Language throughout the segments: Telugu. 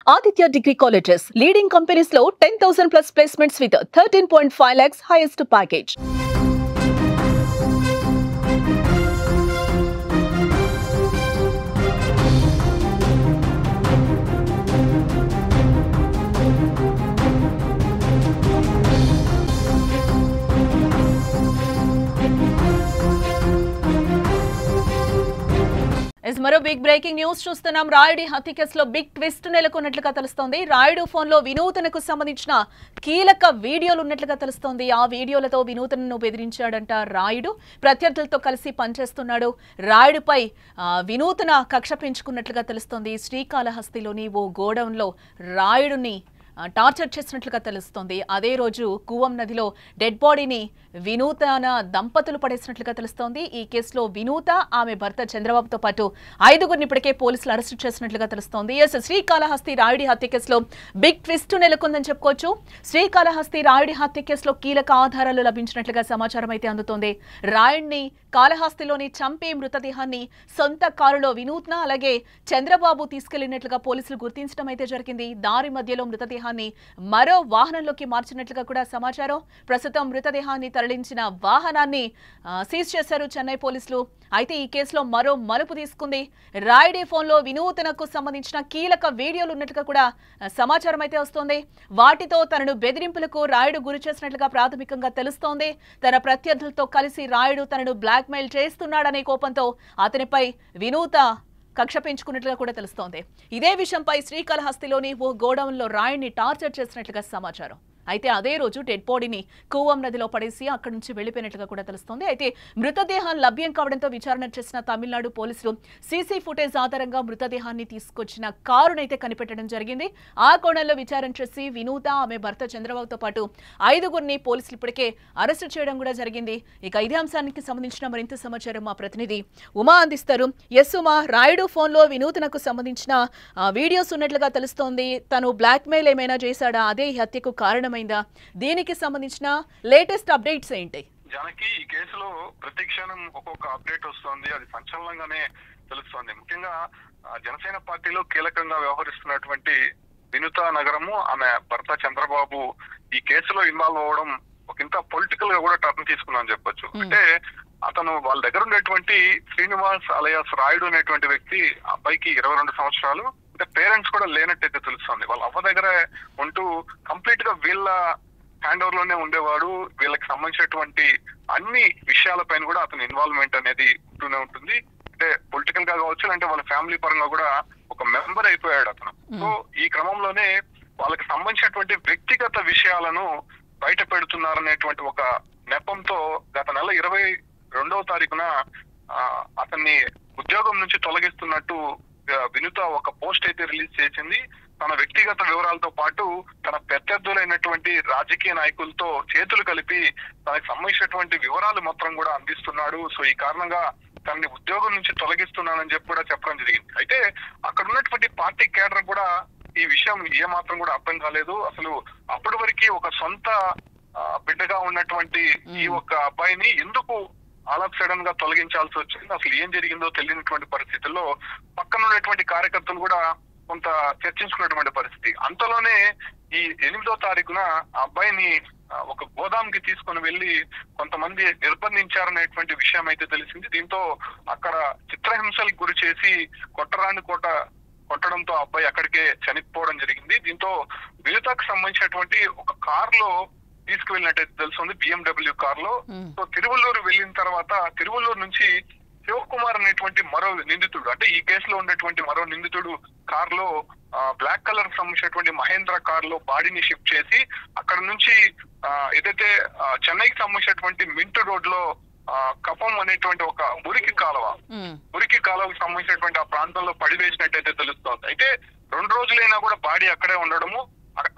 Aditya Degree Colleges, leading companies low 10,000 plus placements with 13.5 lakhs highest package. మరో బిగ్ బ్రేకింగ్ న్యూస్ చూస్తున్నాం. రాయుడి హత్య కేసులో బిగ్ ట్విస్ట్ నెలకొన్నట్లుగా తెలుస్తోంది. రాయుడు ఫోన్లో వినూతనకు సంబంధించిన కీలక వీడియోలు ఉన్నట్లుగా తెలుస్తోంది. ఆ వీడియోలతో వినూతనను బెదిరించాడంట రాయుడు. ప్రత్యర్థులతో కలిసి పనిచేస్తున్నాడు. రాయుడుపై వినూతన కక్ష పెంచుకున్నట్లుగా తెలుస్తోంది. శ్రీకాళహస్తిలోని ఓ గోడౌన్లో రాయుడిని టార్చర్ చేసినట్లుగా తెలుస్తోంది. అదే రోజు కూవం నదిలో డెడ్ బాడీని వినూతన దంపతులు పడేసినట్లుగా తెలుస్తోంది. ఈ కేసులో వినూత, ఆమె భర్త చంద్రబాబుతో పాటు 5గురిని ఇప్పటికే పోలీసులు అరెస్టు చేసినట్లుగా తెలుస్తోంది. శ్రీకాళహస్తి రాయుడి హత్య కేసులో బిగ్ ట్విస్ట్ నెలకొందని చెప్పుకోవచ్చు. శ్రీకాళహస్తి రాయుడి హత్య కేసులో కీలక ఆధారాలు లభించినట్లుగా సమాచారం అయితే అందుతోంది. రాయుడిని కాళహస్తిలోని చంపి మృతదేహాన్ని సొంత కారులో వినూత్న అలాగే చంద్రబాబు తీసుకెళ్లినట్లుగా పోలీసులు గుర్తించడం అయితే జరిగింది. దారి మధ్యలో మృతదేహాన్ని మరో వాహనంలోకి మార్చినట్లుగా కూడా సమాచారం. ప్రస్తుతం మృతదేహాన్ని తరలించిన వాహనాన్ని సీజ్ చేశారు చెన్నై పోలీసులు. అయితే ఈ కేసులో మరో మలుపు తీసుకుంది. రాయుడి ఫోన్లో వినూతనకు సంబంధించిన కీలక వీడియోలు ఉన్నట్లుగా కూడా సమాచారం అయితే వస్తోంది. వాటితో తనను బెదిరింపులకు రాయుడు గురి చేసినట్లుగా ప్రాథమికంగా తెలుస్తోంది. తన ప్రత్యర్థులతో కలిసి రాయుడు తనను బ్లాక్మెయిల్ చేస్తున్నాడనే కోపంతో అతనిపై వినూత కక్ష పెంచుకున్నట్లుగా కూడా తెలుస్తోంది. ఇదే విషయంపై శ్రీకాళహస్తిలోని ఓ గోడౌన్లో రాయుడిని టార్చర్ చేసినట్లుగా సమాచారం. అయితే అదే రోజు డెడ్ బాడీని కూవం నదిలో పడేసి అక్కడి నుంచి వెళ్లిపోయినట్లుగా కూడా తెలుస్తోంది. అయితే మృతదేహం లభ్యం కావడంతో విచారణ చేసిన తమిళనాడు పోలీసులు సీసీ ఫుటేజ్ ఆధారంగా మృతదేహాన్ని తీసుకొచ్చిన కారునైతే కనిపెట్టడం జరిగింది. ఆ కోణంలో విచారణ చేసి వినూత, ఆమె భర్త చంద్రబాబుతో పాటు 5గురిని పోలీసులు ఇప్పటికే అరెస్టు చేయడం కూడా జరిగింది. ఇక ఇదే అంశానికి సంబంధించిన మరింత సమాచారం మా ప్రతినిధి ఉమా అందిస్తారు. ఉమా, రాయుడు ఫోన్లో వినూతనకు సంబంధించిన వీడియోస్ ఉన్నట్లుగా తెలుస్తోంది. తను బ్లాక్మెయిల్ ఏమైనా చేశాడా? అదే హత్యకు కారణం దీనికి సంబంధించిన లేటెస్ట్ అప్డేట్స్ ఏంటి? జానకి, ఈ కేసులో ప్రతి క్షణం ఒక్కొక్క అప్డేట్ వస్తుంది. అది సంచలనంగానే తెలుస్తోంది. ముఖ్యంగా జనసేన పార్టీలో కీలకంగా వ్యవహరిస్తున్నటువంటి వినూత నగరము, ఆమె భర్త చంద్రబాబు ఈ కేసులో ఇన్వాల్వ్ అవ్వడం ఒక ఇంత పొలిటికల్ గా కూడా టర్న్ తీసుకుందని చెప్పొచ్చు. అంటే అతను వాళ్ళ దగ్గర ఉండేటువంటి శ్రీనివాస్ అలయాస్ రాయుడు అనేటువంటి వ్యక్తి, అబ్బాయికి 22 సంవత్సరాలు. అంటే పేరెంట్స్ కూడా లేనట్టయితే తెలుస్తుంది. వాళ్ళ అవ్వ దగ్గర ఉంటూ కంప్లీట్ గా వీళ్ళ హ్యాండ్ ఓవర్ లోనే ఉండేవాడు. వీళ్ళకి సంబంధించినటువంటి అన్ని విషయాలపైన కూడా అతని ఇన్వాల్వ్మెంట్ అనేది ఉంటూనే ఉంటుంది. అంటే పొలిటికల్ గా కావచ్చు, అంటే వాళ్ళ ఫ్యామిలీ పరంగా కూడా ఒక మెంబర్ అయిపోయాడు అతను. సో ఈ క్రమంలోనే వాళ్ళకి సంబంధించినటువంటి వ్యక్తిగత విషయాలను బయట పెడుతున్నారనేటువంటి ఒక నెపంతో గత నెల 22వ తారీఖున అతన్ని ఉద్యోగం నుంచి తొలగిస్తున్నట్టు వినూత ఒక పోస్ట్ అయితే రిలీజ్ చేసింది. తన వ్యక్తిగత వివరాలతో పాటు తన ప్రత్యర్థులైనటువంటి రాజకీయ నాయకులతో చేతులు కలిపి తనకు సంబంధించినటువంటి వివరాలు మొత్తం కూడా అందిస్తున్నాడు. సో ఈ కారణంగా తనని ఉద్యోగం నుంచి తొలగిస్తున్నానని చెప్పి కూడా చెప్పడం జరిగింది. అయితే అక్కడ ఉన్నటువంటి పార్టీ కేడర్ కూడా ఈ విషయం ఏమాత్రం కూడా అర్థం కాలేదు. అసలు అప్పటి వరకు ఒక సొంత బిడ్డగా ఉన్నటువంటి ఈ ఒక్క అబ్బాయిని ఎందుకు అలా సడన్ గా తొలగించాల్సి వచ్చింది, అసలు ఏం జరిగిందో తెలియనటువంటి పరిస్థితుల్లో పక్కన ఉన్నటువంటి కార్యకర్తలు కూడా కొంత చర్చించుకున్నటువంటి పరిస్థితి. అంతలోనే ఈ 8వ తారీఖున ఆ అబ్బాయిని ఒక గోదాంకి తీసుకుని వెళ్లి కొంతమంది నిర్బంధించారనేటువంటి విషయం అయితే తెలిసింది. దీంతో అక్కడ చిత్రహింసలకు గురి చేసి కొట్టడంతో అబ్బాయి అక్కడికే చనిపోవడం జరిగింది. దీంతో వినూతకు సంబంధించినటువంటి ఒక కారులో తీసుకువెళ్ళినట్టయితే తెలుస్తుంది, BMW కార్ లో. సో తిరువల్లూరు వెళ్ళిన తర్వాత తిరువల్లూరు నుంచి శివకుమార్ అనేటువంటి మరో నిందితుడు, అంటే ఈ కేసులో ఉన్నటువంటి మరో నిందితుడు కార్ లో బ్లాక్ కలర్ సంబంధించినటువంటి మహేంద్ర కార్ లో బాడీని షిఫ్ట్ చేసి అక్కడ నుంచి ఏదైతే చెన్నైకి సంబంధించినటువంటి మింట్ రోడ్ లో కపం అనేటువంటి ఒక మురికి కాలువకు సంబంధించినటువంటి ఆ ప్రాంతంలో పడివేసినట్టయితే తెలుస్తోంది. అయితే 2 రోజులైనా కూడా బాడీ అక్కడే ఉండడము,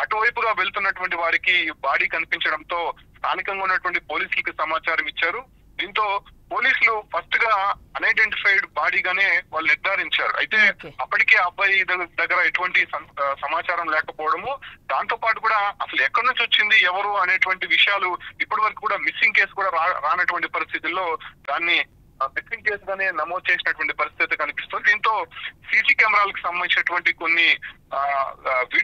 అటువైపుగా వెళ్తున్నటువంటి వారికి బాడీ కనిపించడంతో స్థానికంగా ఉన్నటువంటి పోలీసులకు సమాచారం ఇచ్చారు. దీంతో పోలీసులు ఫస్ట్ గా అన్ఐడెంటిఫైడ్ బాడీగానే వాళ్ళు నిర్ధారించారు. అయితే అప్పటికే అబ్బాయి దగ్గర ఎటువంటి సమాచారం లేకపోవడము, దాంతో పాటు కూడా అసలు ఎక్కడి నుంచి వచ్చింది, ఎవరు అనేటువంటి విషయాలు ఇప్పటి వరకు కూడా మిస్సింగ్ కేసు కూడా రానటువంటి పరిస్థితుల్లో దాన్ని మిస్సింగ్ కేసుగానే నమోదు చేసినటువంటి పరిస్థితి కనిపిస్తుంది. దీంతో సీసీ కెమెరాలకు సంబంధించినటువంటి కొన్ని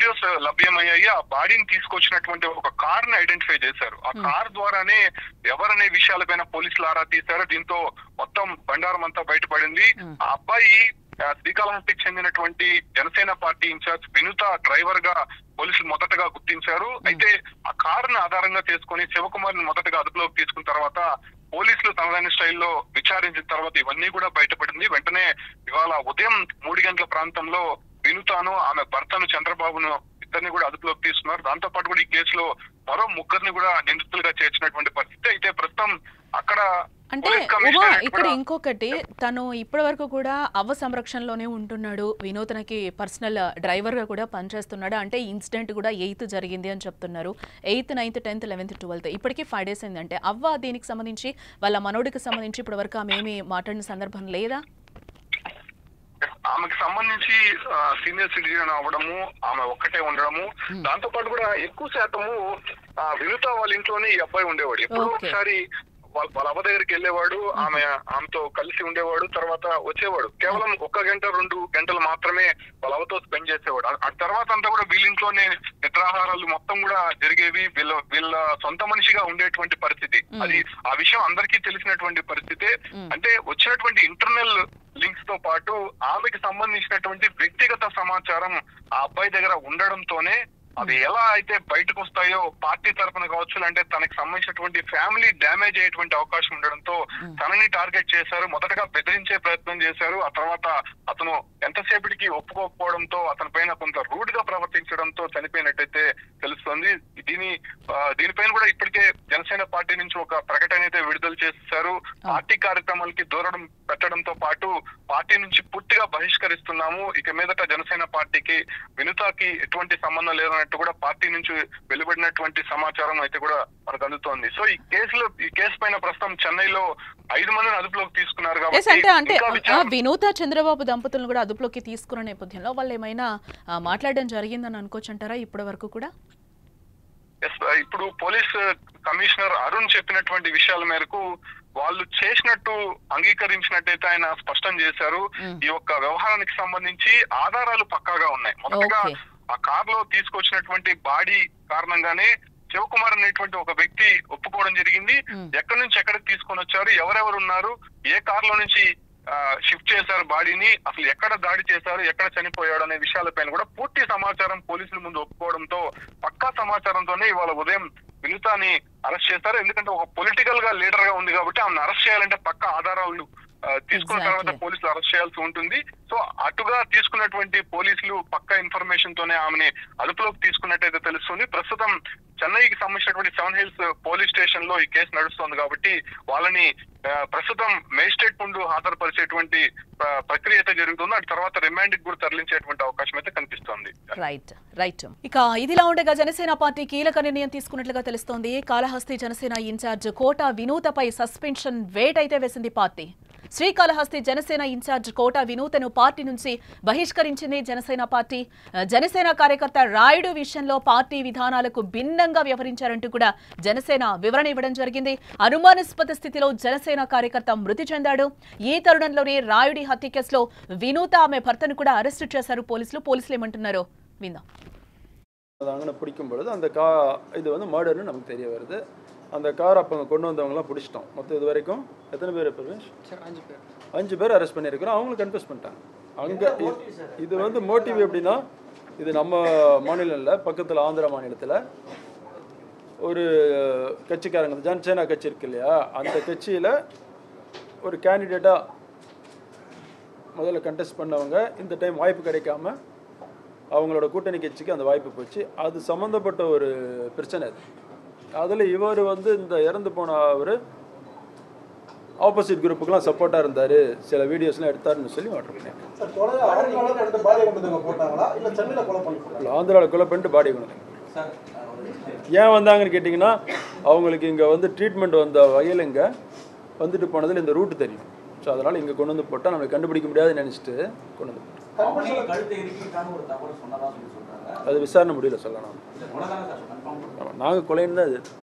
వీడియోస్ లభ్యమయ్యాయి. ఆ బాడీని తీసుకొచ్చినటువంటి ఒక కార్ ని ఐడెంటిఫై చేశారు. ఆ కార్ ద్వారానే ఎవరనే విషయాలపైన పోలీసులు ఆరా తీశారు. దీంతో మొత్తం బండారం అంతా బయటపడింది. ఆ అబ్బాయి శ్రీకాళహస్తికి చెందినటువంటి జనసేన పార్టీ ఇన్ఛార్జ్ వినుత డ్రైవర్ గా పోలీసులు మొదటగా గుర్తించారు. అయితే ఆ కారును ఆధారంగా చేసుకుని శివకుమార్ ని మొదటగా అదుపులోకి తీసుకున్న తర్వాత పోలీసులు తనదైన స్టైల్లో విచారించిన తర్వాత ఇవన్నీ కూడా బయటపడింది. వెంటనే ఇవాళ ఉదయం 3 గంటల ప్రాంతంలో వినుతాను ఆమె భర్తను చంద్రబాబును ఇద్దరిని కూడా అదుపులోకి తీసుకున్నారు. దాంతో పాటు కూడా ఈ కేసులో మరో 3 కూడా నిందితులుగా చేర్చినటువంటి పరిస్థితి. అయితే ప్రస్తుతం అక్కడ అంటే ఉమా ఇక్కడ ఇంకొకటి, తను ఇప్పటి వరకు కూడా అవ్వ సంరక్షణలోనే ఉంటున్నాడు, వినూతనకి పర్సనల్ డ్రైవర్ గా కూడా పనిచేస్తున్నాడు. అంటే ఇన్సిడెంట్ కూడా 8th జరిగింది అని చెప్తున్నారు. 8th, 9th, 10th, 11th, 12th ఇప్పటికీ 5 days అయిందంటే అవ్వ దీనికి సంబంధించి వాళ్ళ మనోడికి సంబంధించి ఇప్పటి వరకు ఆమె ఏమి మాట్లాడిన సందర్భం లేదా? ఆమెకు సంబంధించి సీనియర్ సిటిజన్ అవ్వడము, ఆమె ఒక్కటే ఉండడము, దాంతో పాటు కూడా ఎక్కువ శాతము వినుత వాళ్ళ ఇంట్లోనే ఈ అబ్బాయి ఉండేవాడు. ఎప్పుడో ఒకసారి వాళ్ళ అవ్వ దగ్గరికి వెళ్ళేవాడు, ఆమెతో కలిసి ఉండేవాడు, తర్వాత వచ్చేవాడు. కేవలం 1 గంట 2 గంటలు మాత్రమే వాళ్ళ అవ్వతో స్పెండ్ చేసేవాడు. ఆ తర్వాత అంతా కూడా వీళ్ళింట్లోనే నిద్రాహారాలు మొత్తం కూడా జరిగేవి. వీళ్ళ సొంత మనిషిగా ఉండేటువంటి పరిస్థితి. అది ఆ విషయం అందరికీ తెలిసినటువంటి పరిస్థితి. అంటే వచ్చినటువంటి ఇంటర్నల్ లింక్స్ తో పాటు ఆమెకి సంబంధించినటువంటి వ్యక్తిగత సమాచారం ఆ అబ్బాయి దగ్గర ఉండడంతోనే అవి ఎలా అయితే బయటకు వస్తాయో పార్టీ తరఫున కావచ్చు, అంటే తనకి సంబంధించినటువంటి ఫ్యామిలీ డ్యామేజ్ అయ్యేటువంటి అవకాశం ఉండడంతో తనని టార్గెట్ చేశారు. మొదటగా బెదిరించే ప్రయత్నం చేశారు. ఆ తర్వాత అతను ఎంతసేపటికి ఒప్పుకోకపోవడంతో అతని పైన కొంత రూడ్ గా ప్రవర్తించడంతో చనిపోయినట్టయితే తెలుస్తుంది. దీనిపైన కూడా ఇప్పటికే జనసేన పార్టీ నుంచి ఒక ప్రకటన అయితే విడుదల చేశారు. పార్టీ కార్యక్రమాలకి దూరం పెట్టడంతో పాటు పార్టీ నుంచి పూర్తిగా బహిష్కరిస్తున్నాము, ఇక మీదట జనసేన పార్టీకి వినుతాకి ఎటువంటి సంబంధం లేదన్నట్టు కూడా పార్టీ నుంచి వెలువడినటువంటి సమాచారం అయితే కూడా మనకు అందుతోంది. సో ఈ కేసు పైన ప్రస్తుతం చెన్నైలో 5 మందిని అదుపులోకి తీసుకున్నారు. కాబట్టి వినూత చంద్రబాబు దంపతులను కూడా అదుపులోకి తీసుకున్న నేపథ్యంలో వాళ్ళు ఏమైనా మాట్లాడడం జరిగిందని అనుకోవచ్చు అంటారా ఇప్పటి వరకు కూడా? ఇప్పుడు పోలీస్ కమిషనర్ అరుణ్ చెప్పినటువంటి విషయాల మేరకు వాళ్ళు చేసినట్టు అంగీకరించినట్టయితే ఆయన స్పష్టం చేశారు. ఈ యొక్క వ్యవహారానికి సంబంధించి ఆధారాలు పక్కాగా ఉన్నాయి. మొదటగా ఆ కార్ లో తీసుకొచ్చినటువంటి బాడీ కారణంగానే శివకుమార్ అనేటువంటి ఒక వ్యక్తి ఒప్పుకోవడం జరిగింది. ఎక్కడి నుంచి ఎక్కడికి తీసుకొని వచ్చారు, ఎవరెవరు ఉన్నారు, ఏ కార్ లో నుంచి షిఫ్ట్ చేశారు బాడీని, అసలు ఎక్కడ దాడి చేశారు, ఎక్కడ చనిపోయాడు అనే విషయాలపైన కూడా పూర్తి సమాచారం పోలీసుల ముందు ఒప్పుకోవడంతో పక్కా సమాచారంతోనే ఇవాళ ఉదయం వినుతాని అరెస్ట్ చేశారు. ఎందుకంటే ఒక పొలిటికల్ గా లీడర్ గా ఉంది కాబట్టి ఆమెను అరెస్ట్ చేయాలంటే పక్కా ఆధారాలు తీసుకున్న తర్వాత పోలీసులు అరెస్ట్ చేయాల్సి ఉంటుంది. సో అటుగా తీసుకున్నటువంటి పోలీసులు పక్కా ఇన్ఫర్మేషన్ తోనే ఆమెని అదుపులోకి తీసుకున్నట్టయితే తెలుస్తుంది. ప్రస్తుతం చెన్నైకి సంబంధించినటువంటి 7 Hills పోలీస్ స్టేషన్ లో ఈ కేసు నడుస్తోంది కాబట్టి వాళ్ళని ప్రస్తుతం మేజిస్ట్రేట్ ముందు హాజరుపరిచేటువంటి ప్రక్రియ అయితే జరుగుతుంది. అటు తర్వాత రిమాండ్ కి కూడా తరలించేటువంటి అవకాశం అయితే కనిపిస్తోంది. రైట్. ఇక ఇదిలా ఉండగా జనసేన పార్టీ కీలక నిర్ణయం తీసుకున్నట్లుగా తెలుస్తోంది. కాళహస్తి జనసేన ఇన్ఛార్జ్ కోట వినూతపై సస్పెన్షన్ వేట్ అయితే వేసింది పార్టీ. శ్రీకాళహస్తి జనసేన ఇన్ఛార్జ్ కోట వినూతను పార్టీ నుంచి బహిష్కరించింది జనసేన పార్టీ. జనసేన కార్యకర్త రాయుడు విషయంలో పార్టీ విధానాలకు భిన్నంగా వ్యవహరించారంటూ కూడా జనసేన వివరణ ఇవ్వడం జరిగింది. అనుమానాస్పద స్థితిలో జనసేన కార్యకర్త మృతి చెందాడు. ఈ తరుణంలోనే రాయుడి హత్య కేసులో వినూత ఆమె భర్తను కూడా అరెస్టు చేశారు పోలీసులు ఏమంటున్నారో విందాం. பிடிக்கும் பொழுது அந்த இது வந்து மர்டர்னு நமக்கு தெரிய வருது. அந்த கார் அப்போ கொண்டு வந்தவங்களாம் பிடிச்சிட்டோம். மொத்தம் இது வரைக்கும் எத்தனை பேர்? பிரவேஷ் 5 பேர் அரெஸ்ட் பண்ணியிருக்கிறோம். அவங்களும் கன்ஃபெஸ் பண்ணிட்டாங்க. அங்கே இது வந்து மோட்டிவ் எப்படின்னா, இது நம்ம மாநிலம் இல்லை, பக்கத்தில் ஆந்திரா மாநிலத்தில் ஒரு கட்சிக்காரங்க ஜனசேனா கட்சி இருக்கு இல்லையா, அந்த கட்சியில் ஒரு கேண்டிடேட்டாக முதல்ல கண்டெஸ்ட் பண்ணவங்க இந்த டைம் வாய்ப்பு கிடைக்காம அவங்களோட கூட்டணி கட்சிக்கு அந்த வாய்ப்பு போச்சு. அது சம்மந்தப்பட்ட ஒரு பிரச்சனை அது. அதில் இவர் வந்து இந்த இறந்து போன அவர் ஆப்போசிட் குரூப்புக்கெலாம் சப்போர்ட்டாக இருந்தார், சில வீடியோஸ்லாம் எடுத்தாருன்னு சொல்லி ஆர்டர் பண்ணேன். ஆந்திராவில் கொலை பண்ணிட்டு பாடி கொண்டு ஏன் வந்தாங்கன்னு கேட்டிங்கன்னா, அவங்களுக்கு இங்கே வந்து ட்ரீட்மெண்ட் வந்த வகையில் இங்கே வந்துட்டு போனதில் இந்த ரூட்டு தெரியும். ஸோ அதனால் இங்கே கொண்டு வந்து போட்டால் நம்மளை கண்டுபிடிக்க முடியாதுன்னு நினச்சிட்டு கொண்டு வந்து போட்டோம். అది విచారణ முடியல சொல்லலாம். நாங்கள் கொலைன்னு தான்.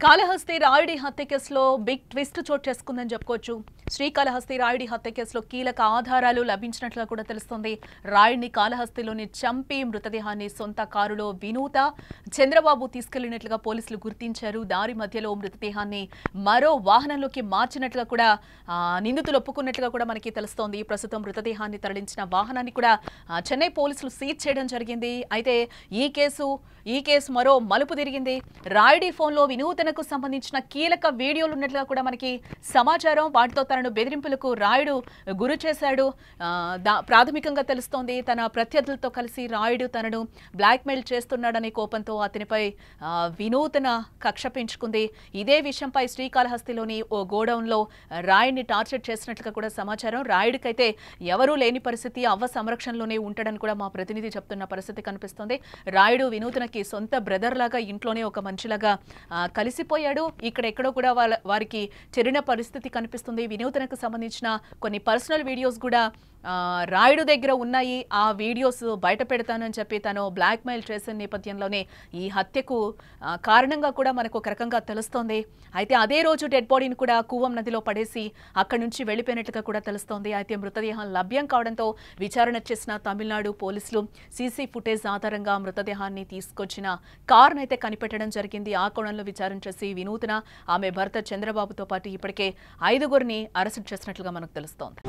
కాళహస్తి రాయుడి హత్య కేసులో బిగ్ ట్విస్ట్ చోటు చేసుకుందని చెప్పుకోవచ్చు. శ్రీకాళహస్తి రాయుడి హత్య కేసులో కీలక ఆధారాలు లభించినట్లుగా కూడా తెలుస్తోంది. రాయుడిని కాళహస్తిలోని చంపి మృతదేహాన్ని సొంత కారులో వినూత, చంద్రబాబు తీసుకెళ్లినట్లుగా పోలీసులు గుర్తించారు. దారి మధ్యలో మృతదేహాన్ని మరో వాహనంలోకి మార్చినట్లుగా కూడా నిందితులు ఒప్పుకున్నట్లుగా కూడా మనకి తెలుస్తోంది. ప్రస్తుతం మృతదేహాన్ని తరలించిన వాహనాన్ని కూడా చెన్నై పోలీసులు సీజ్ చేయడం జరిగింది. అయితే ఈ కేసు మరో మలుపు తిరిగింది. రాయుడి ఫోన్లో వినూతనకు సంబంధించిన కీలక వీడియోలు ఉన్నట్లుగా కూడా మనకి సమాచారం. వాటితో తనను బెదిరింపులకు రాయుడు గురి చేశాడు. ప్రాథమికంగా తెలుస్తోంది తన ప్రత్యర్థులతో కలిసి రాయుడు తనను బ్లాక్మెయిల్ చేస్తున్నాడనే కోపంతో అతనిపై వినూతన కక్ష పెంచుకుంది. ఇదే విషయంపై శ్రీకాళహస్తిలోని ఓ గోడౌన్లో రాయుడిని టార్చర్ చేసినట్లుగా కూడా సమాచారం. రాయుడికైతే ఎవరూ లేని పరిస్థితి, అవ్వ సంరక్షణలోనే ఉంటాడని కూడా మా ప్రతినిధి చెప్తున్న పరిస్థితి కనిపిస్తుంది. రాయుడు వినూతనకి సొంత బ్రదర్ లాగా ఇంట్లోనే ఒక మనిషిలాగా కలిసిపోయాడు. ఇక్కడెక్కడో కూడా వారికి చెరిన పరిస్థితి కనిపిస్తుంది. వినూతనకు సంబంధించిన కొన్ని పర్సనల్ వీడియోస్ కూడా రాయుడు దగ్గర ఉన్నాయి. ఆ వీడియోస్ బయట పెడతానని చెప్పి తను బ్లాక్మెయిల్ చేసిన నేపథ్యంలోనే ఈ హత్యకు కారణంగా కూడా మనకు ఒక రకంగా తెలుస్తోంది. అయితే అదే రోజు డెడ్ బాడీని కూడా కూవం నదిలో పడేసి అక్కడి నుంచి వెళ్లిపోయినట్లుగా కూడా తెలుస్తోంది. అయితే మృతదేహం లభ్యం కావడంతో విచారణ చేసిన తమిళనాడు పోలీసులు సీసీ ఫుటేజ్ ఆధారంగా మృతదేహాన్ని తీసుకొచ్చిన కారును అయితే కనిపెట్టడం జరిగింది. ఆ కోణంలో విచారణ చేసి వినూతన, ఆమె భర్త చంద్రబాబుతో పాటు ఇప్పటికే 5గురిని అరెస్టు చేసినట్లుగా మనకు తెలుస్తోంది.